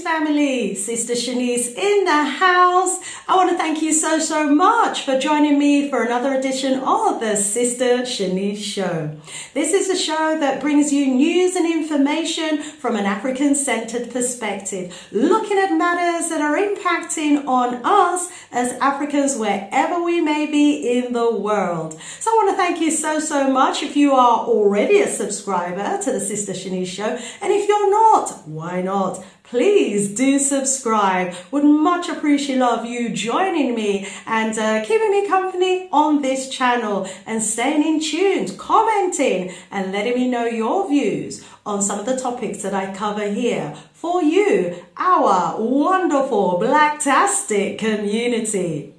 family, Sister Shanice in the house. I want to thank you so much for joining me for another edition of the Sister Shanice Show. This is a show that brings you news and information from an African-centered perspective, looking at matters that are impacting on us as Africans wherever we may be in the world. So I want to thank you so much if you are already a subscriber to the Sister Shanice Show, and if you're not, why not? Please do subscribe. Would much appreciate love you joining me and keeping me company on this channel and staying in tune, commenting and letting me know your views on some of the topics that I cover here for you, our wonderful Blacktastic community.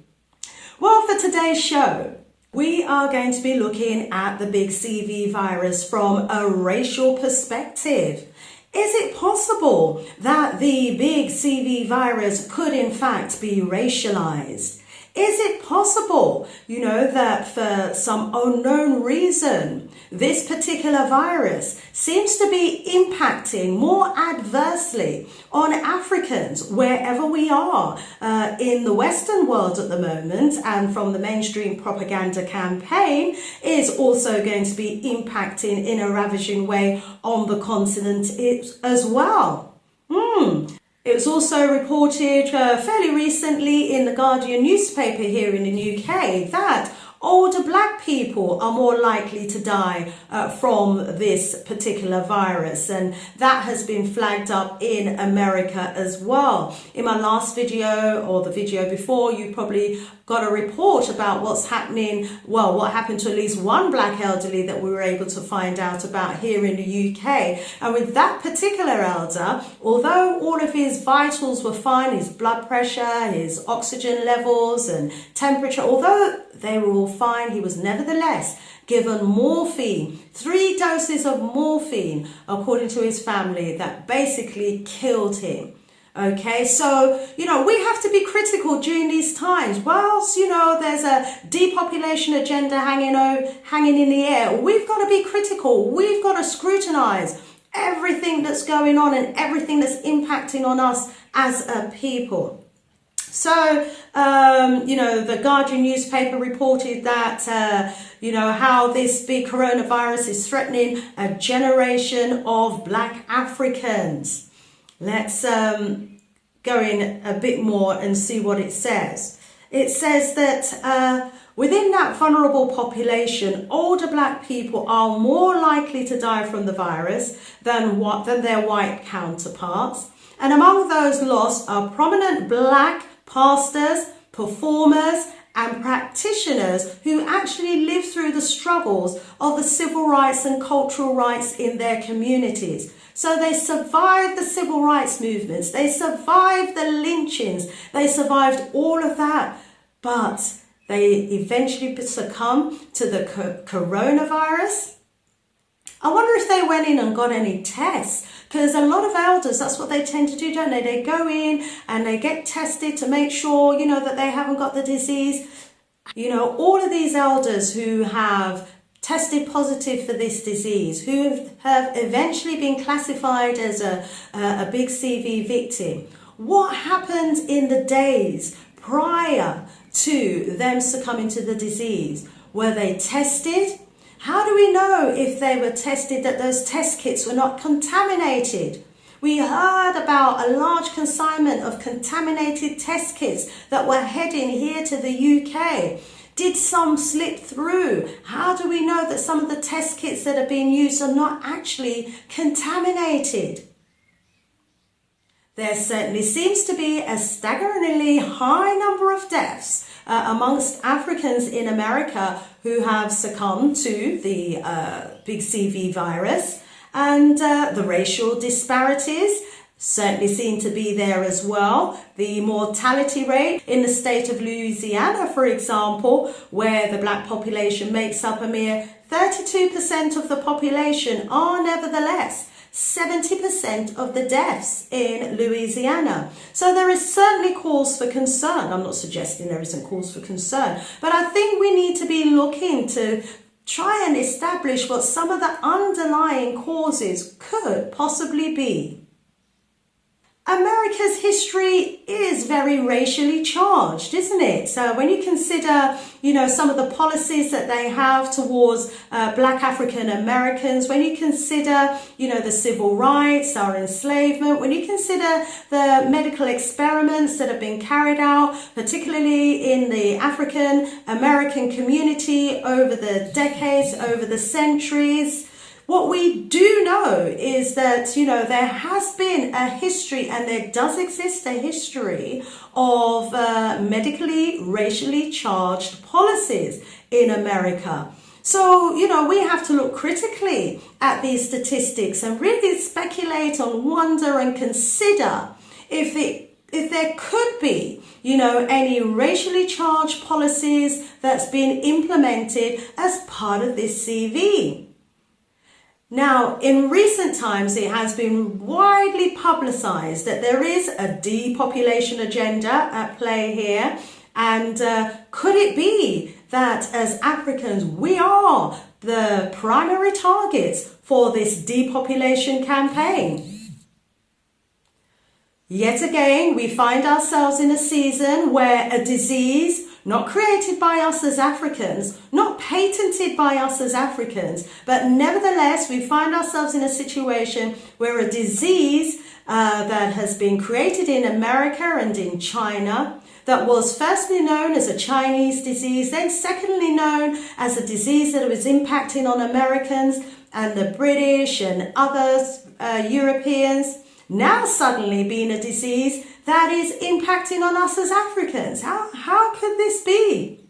Well, for today's show, we are going to be looking at the big C0V virus from a racial perspective. Is it possible that the big C0V virus could in fact be racialized? Is it possible, that for some unknown reason, this particular virus seems to be impacting more adversely on Africans wherever we are in the Western world at the moment, and from the mainstream propaganda campaign is also going to be impacting in a ravaging way on the continent as well. It was also reported fairly recently in the Guardian newspaper here in the UK that older black people are more likely to die from this particular virus, and that has been flagged up in America as well. In my last video or the video before, you probably got a report about what's happening, what happened to at least one black elderly that we were able to find out about here in the UK. And with that particular elder, although all of his vitals were fine, his blood pressure, his oxygen levels and temperature, although they were all fine, he was nevertheless given morphine, 3 doses of morphine, according to his family, that basically killed him. Okay, so, we have to be critical during these times. Whilst, there's a depopulation agenda hanging in the air, we've got to be critical. We've got to scrutinize everything that's going on and everything that's impacting on us as a people. So, the Guardian newspaper reported that, how this big coronavirus is threatening a generation of black Africans. Let's go in a bit more and see what it says. It says that within that vulnerable population, older black people are more likely to die from the virus than their white counterparts. And among those lost are prominent black pastors, performers, and practitioners who actually lived through the struggles of the civil rights and cultural rights in their communities. So they survived the civil rights movements, they survived the lynchings, they survived all of that, but they eventually succumbed to the coronavirus. I wonder if they went in and got any tests, because a lot of elders, that's what they tend to do, don't they? They go in and they get tested to make sure, that they haven't got the disease. All of these elders who have tested positive for this disease, who have eventually been classified as a big C0V victim. What happened in the days prior to them succumbing to the disease? Were they tested? How do we know if they were tested that those test kits were not contaminated? We heard about a large consignment of contaminated test kits that were heading here to the UK. Did some slip through? How do we know that some of the test kits that are being used are not actually contaminated? There certainly seems to be a staggeringly high number of deaths amongst Africans in America who have succumbed to the big C0V virus, and the racial disparities certainly seem to be there as well. The mortality rate in the state of Louisiana, for example, where the black population makes up a mere 32% of the population, are nevertheless 70% of the deaths in Louisiana. So there is certainly cause for concern. I'm not suggesting there isn't cause for concern, but I think we need to be looking to try and establish what some of the underlying causes could possibly be. America's history is very racially charged, isn't it? So when you consider, some of the policies that they have towards Black African Americans, when you consider, the civil rights, our enslavement, when you consider the medical experiments that have been carried out, particularly in the African American community over the decades, over the centuries, what we do know is that, there has been a history, and there does exist a history of medically, racially charged policies in America. So, we have to look critically at these statistics and really speculate on, wonder and consider if there could be, any racially charged policies that's been implemented as part of this CV. Now, in recent times, it has been widely publicized that there is a depopulation agenda at play here. And could it be that as Africans, we are the primary targets for this depopulation campaign? Yet again, we find ourselves in a season where a disease not created by us as Africans, not patented by us as Africans, but nevertheless, we find ourselves in a situation where a disease that has been created in America and in China, that was firstly known as a Chinese disease, then secondly known as a disease that was impacting on Americans and the British and other Europeans, now suddenly being a disease that is impacting on us as Africans. How could this be?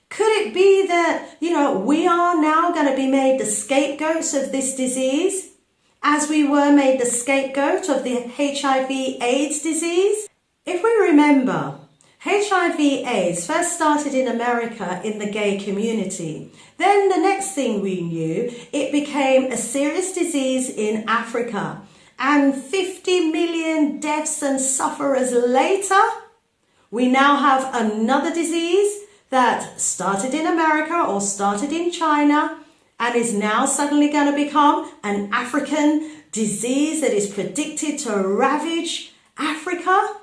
Could it be that, we are now going to be made the scapegoats of this disease, as we were made the scapegoat of the HIV/AIDS disease? If we remember, HIV/AIDS first started in America in the gay community. Then the next thing we knew, it became a serious disease in Africa. And 50 million deaths and sufferers later, we now have another disease that started in America or started in China and is now suddenly going to become an African disease that is predicted to ravage Africa.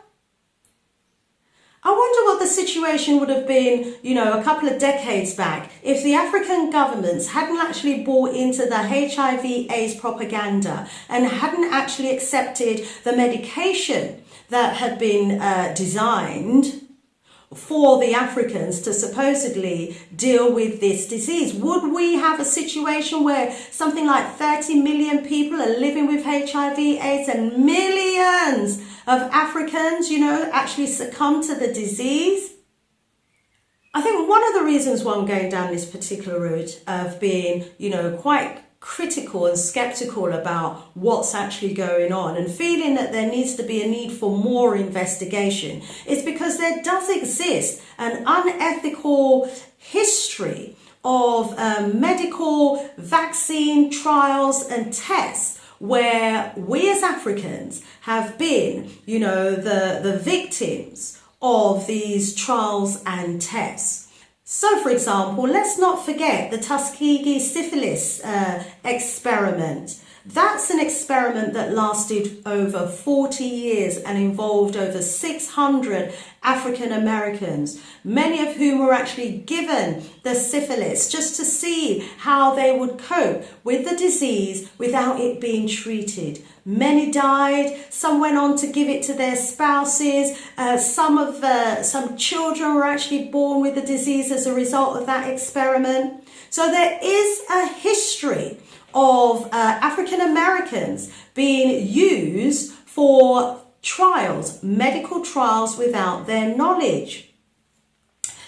I wonder what the situation would have been, a couple of decades back if the African governments hadn't actually bought into the HIV/AIDS propaganda and hadn't actually accepted the medication that had been designed for the Africans to supposedly deal with this disease. Would we have a situation where something like 30 million people are living with HIV/AIDS and millions of Africans, actually succumb to the disease? I think one of the reasons why I'm going down this particular route of being, quite critical and skeptical about what's actually going on and feeling that there needs to be a need for more investigation is because there does exist an unethical history of medical vaccine trials and tests where we as Africans have been, the victims of these trials and tests. So, for example, let's not forget the Tuskegee syphilis experiment. That's an experiment that lasted over 40 years and involved over 600 African Americans, many of whom were actually given the syphilis just to see how they would cope with the disease without it being treated. Many died, some went on to give it to their spouses, some children were actually born with the disease as a result of that experiment. So there is a history of African Americans being used for trials, medical trials without their knowledge.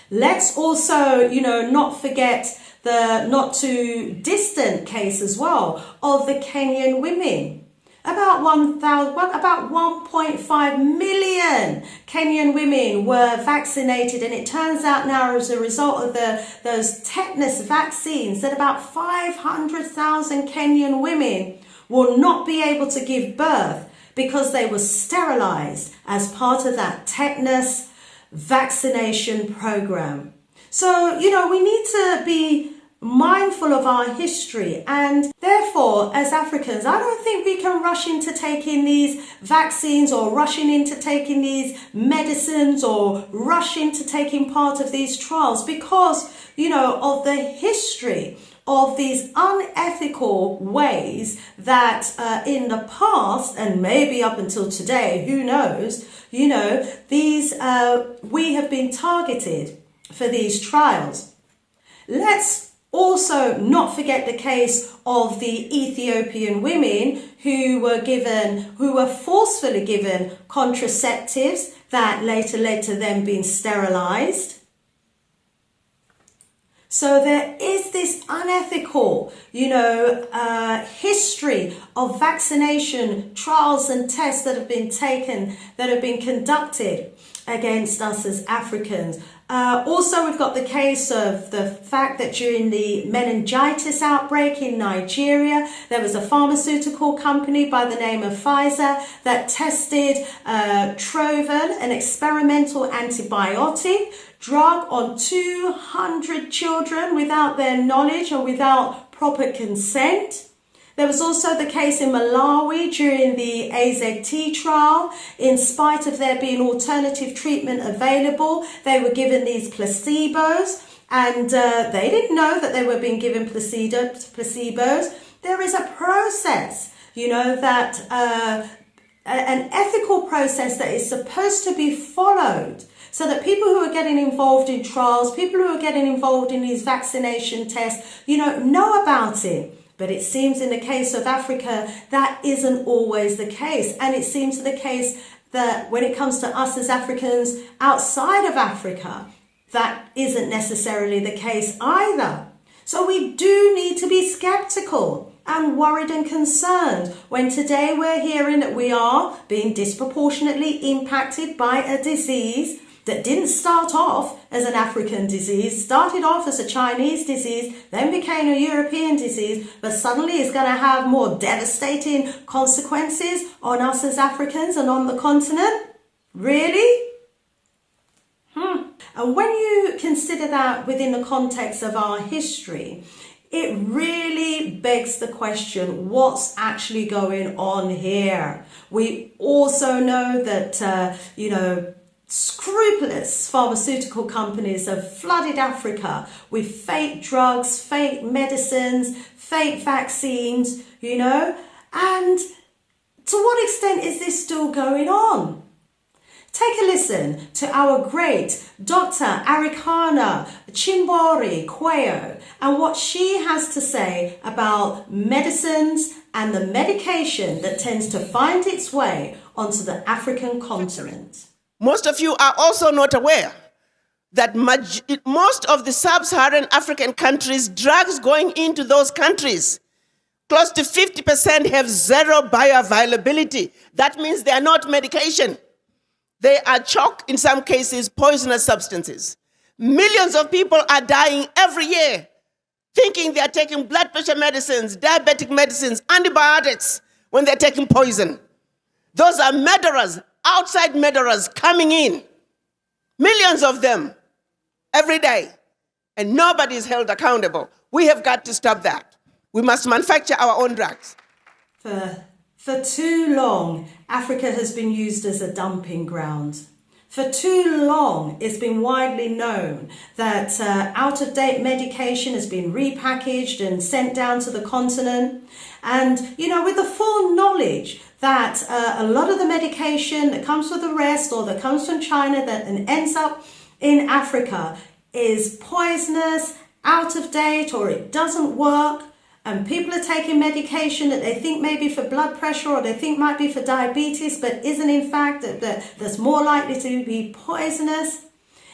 Let's also, not forget the not too distant case as well of the Kenyan women. About 1.5 million Kenyan women were vaccinated, and it turns out now as a result of those tetanus vaccines that about 500,000 Kenyan women will not be able to give birth because they were sterilized as part of that tetanus vaccination program. So, we need to be mindful of our history, and therefore as Africans I don't think we can rush into taking these vaccines or rushing into taking these medicines or rush into taking part of these trials because of the history of these unethical ways that in the past and maybe up until today, who knows, these we have been targeted for these trials. Let's also not forget the case of the Ethiopian women who were forcefully given contraceptives that later then been sterilized. So there is this unethical, history of vaccination trials and tests that have been taken, that have been conducted against us as Africans. Also, we've got the case of the fact that during the meningitis outbreak in Nigeria, there was a pharmaceutical company by the name of Pfizer that tested Trovan, an experimental antibiotic drug, on 200 children without their knowledge or without proper consent. There was also the case in Malawi during the AZT trial. In spite of there being alternative treatment available, they were given these placebos, and they didn't know that they were being given placebos. There is a process, that an ethical process that is supposed to be followed, so that people who are getting involved in trials, people who are getting involved in these vaccination tests, know about it. But it seems in the case of Africa, that isn't always the case. And it seems the case that when it comes to us as Africans outside of Africa, that isn't necessarily the case either. So we do need to be skeptical and worried and concerned when today we're hearing that we are being disproportionately impacted by a disease that didn't start off as an African disease, started off as a Chinese disease, then became a European disease, but suddenly is going to have more devastating consequences on us as Africans and on the continent? Really? And when you consider that within the context of our history, it really begs the question, what's actually going on here? We also know that, scrupulous pharmaceutical companies have flooded Africa with fake drugs, fake medicines, fake vaccines, and to what extent is this still going on? Take a listen to our great Dr. Arikana Chimbori Kwayo and what she has to say about medicines and the medication that tends to find its way onto the African continent. Most of you are also not aware that most of the sub-Saharan African countries, drugs going into those countries, close to 50% have zero bioavailability. That means they are not medication. They are chalk, in some cases, poisonous substances. Millions of people are dying every year thinking they are taking blood pressure medicines, diabetic medicines, antibiotics, when they're taking poison. Those are murderers. Outside murderers coming in, millions of them every day, and nobody is held accountable. We have got to stop that. We must manufacture our own drugs. For too long, Africa has been used as a dumping ground. For too long, it's been widely known that out-of-date medication has been repackaged and sent down to the continent. And, with the full knowledge that a lot of the medication that comes from the West or that comes from China and ends up in Africa is poisonous, out of date, or it doesn't work, and people are taking medication that they think may be for blood pressure or they think might be for diabetes, but isn't in fact that's more likely to be poisonous.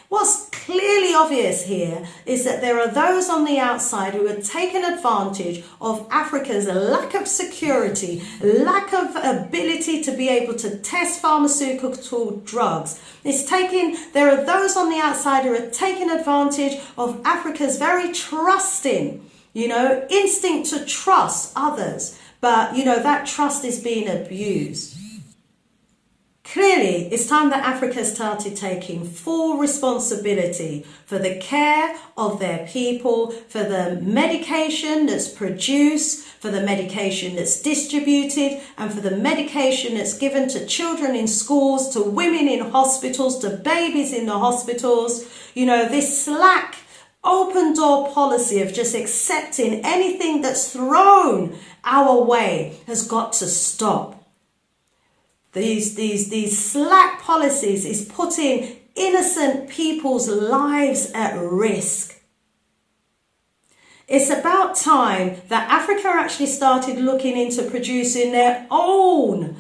What's clearly obvious here is that there are those on the outside who have taken advantage of Africa's lack of security, lack of ability to be able to test pharmaceutical drugs. There are those on the outside who are taking advantage of Africa's very trusting, instinct to trust others. But, that trust is being abused. Clearly, it's time that Africa started taking full responsibility for the care of their people, for the medication that's produced, for the medication that's distributed, and for the medication that's given to children in schools, to women in hospitals, to babies in the hospitals. You know, this slack, open door policy of just accepting anything that's thrown our way has got to stop. These slack policies is putting innocent people's lives at risk. It's about time that Africa actually started looking into producing their own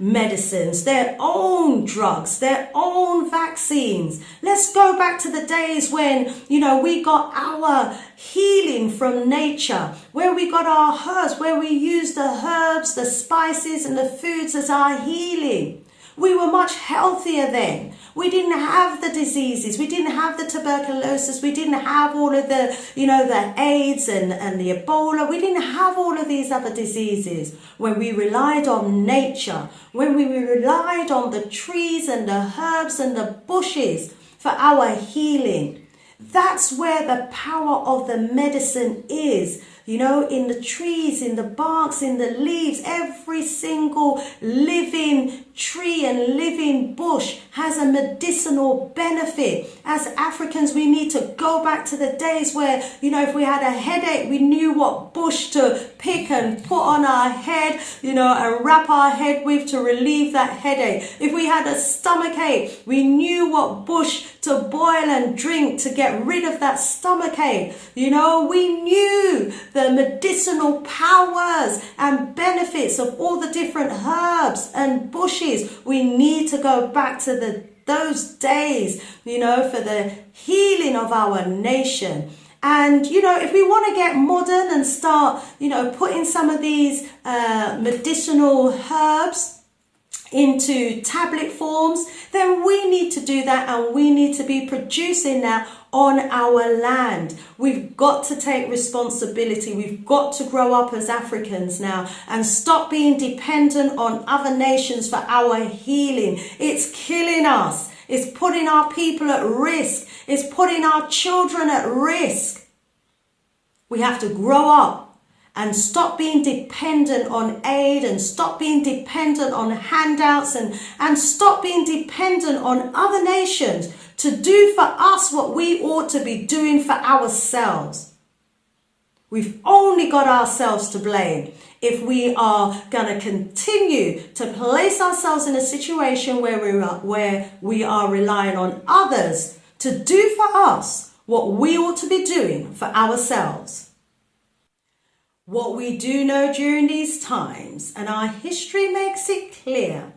medicines, their own drugs, their own vaccines. Let's go back to the days when, we got our healing from nature, where we got our herbs, where we used the herbs, the spices and the foods as our healing. We were much healthier then. We didn't have the diseases. We didn't have the tuberculosis. We didn't have all of the, the AIDS and the Ebola. We didn't have all of these other diseases when we relied on nature, when we relied on the trees and the herbs and the bushes for our healing. That's where the power of the medicine is. In the trees, in the barks, in the leaves, every single living tree and living bush has a medicinal benefit. As Africans, we need to go back to the days where, if we had a headache, we knew what bush to pick and put on our head, and wrap our head with to relieve that headache. If we had a stomach ache, we knew what bush to boil and drink to get rid of that stomach ache. We knew the medicinal powers and benefits of all the different herbs and bushes. We need to go back to those days, for the healing of our nation. And, if we want to get modern and start, putting some of these medicinal herbs into tablet forms, then we need to do that, and we need to be producing that on our land. We've got to take responsibility. We've got to grow up as Africans now and stop being dependent on other nations for our healing. It's killing us. It's putting our people at risk. It's putting our children at risk. We have to grow up and stop being dependent on aid, and stop being dependent on handouts, and stop being dependent on other nations to do for us what we ought to be doing for ourselves. We've only got ourselves to blame if we are going to continue to place ourselves in a situation where we are relying on others to do for us what we ought to be doing for ourselves. What we do know during these times, and our history makes it clear,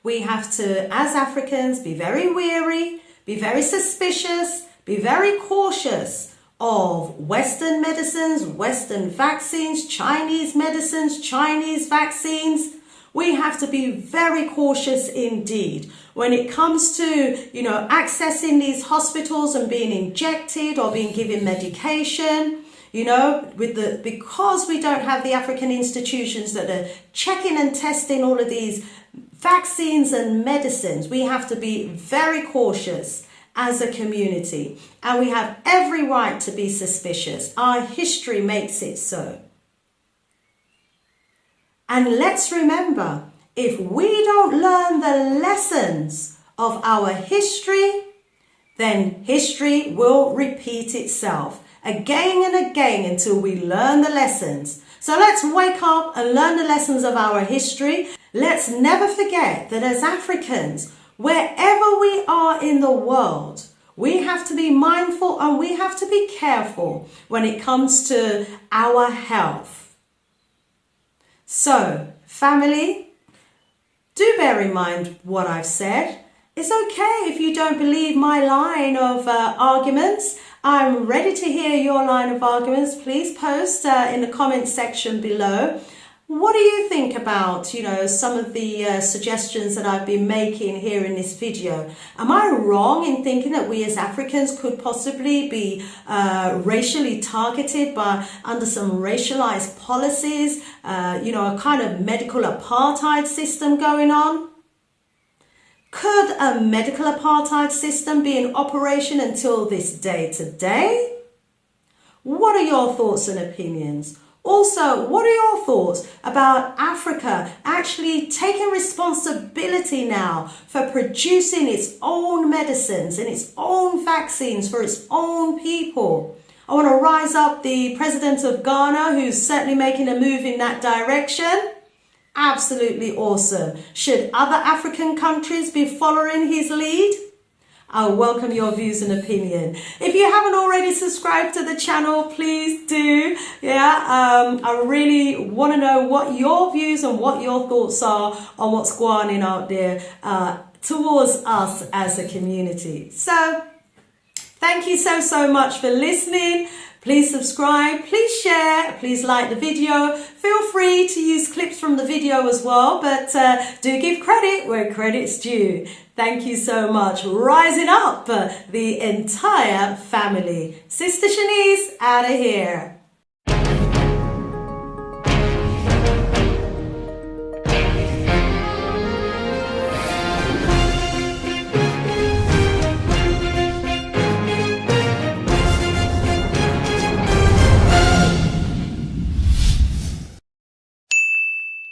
we have to, as Africans, be very wary, be very suspicious, be very cautious of Western medicines, Western vaccines, Chinese medicines, Chinese vaccines. We have to be very cautious indeed when it comes to, accessing these hospitals and being injected or being given medication. Because we don't have the African institutions that are checking and testing all of these vaccines and medicines, we have to be very cautious as a community. And we have every right to be suspicious. Our history makes it so. And let's remember, if we don't learn the lessons of our history, then history will repeat itself again and again until we learn the lessons. So let's wake up and learn the lessons of our history. Let's never forget that as Africans, wherever we are in the world, we have to be mindful and we have to be careful when it comes to our health. So, family, do bear in mind what I've said. It's okay if you don't believe my line of arguments. I'm ready to hear your line of arguments. Please post in the comment section below. What do you think about, some of the suggestions that I've been making here in this video? Am I wrong in thinking that we as Africans could possibly be racially targeted under some racialized policies, a kind of medical apartheid system going on? Could a medical apartheid system be in operation until this day today? What are your thoughts and opinions? Also, what are your thoughts about Africa actually taking responsibility now for producing its own medicines and its own vaccines for its own people? I want to rise up the president of Ghana, who's certainly making a move in that direction. Absolutely awesome. Should other African countries be following his lead? I welcome your views and opinion. If you haven't already subscribed to the channel, please do. I really want to know what your views and what your thoughts are on what's going on out there towards us as a community. So, thank you so much for listening. Please subscribe, please share, please like the video. Feel free to use clips from the video as well, but do give credit where credit's due. Thank you so much. Rising up the entire family. Sister Shanice out of here.